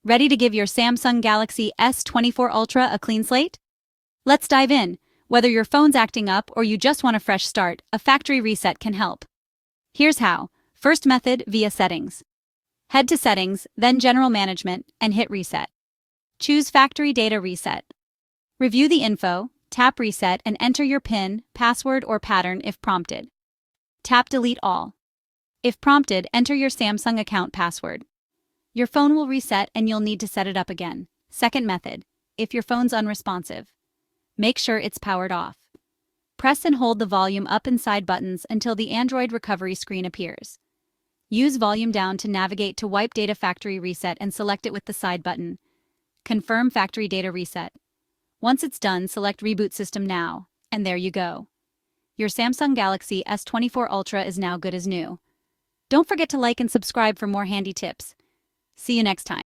Ready to give your Samsung Galaxy S24 Ultra a clean slate? Let's dive in. Whether your phone's acting up or you just want a fresh start, a factory reset can help. Here's how. First method, via Settings. Head to Settings, then General Management, and hit Reset. Choose Factory Data Reset. Review the info, tap Reset, and enter your PIN, password, or pattern if prompted. Tap Delete All. If prompted, enter your Samsung account password. Your phone will reset and you'll need to set it up again. Second method, if your phone's unresponsive, make sure it's powered off. Press and hold the volume up and side buttons until the Android recovery screen appears. Use volume down to navigate to Wipe Data Factory Reset and select it with the side button. Confirm Factory Data Reset. Once it's done, select Reboot System Now, and there you go. Your Samsung Galaxy S24 Ultra is now good as new. Don't forget to like and subscribe for more handy tips. See you next time.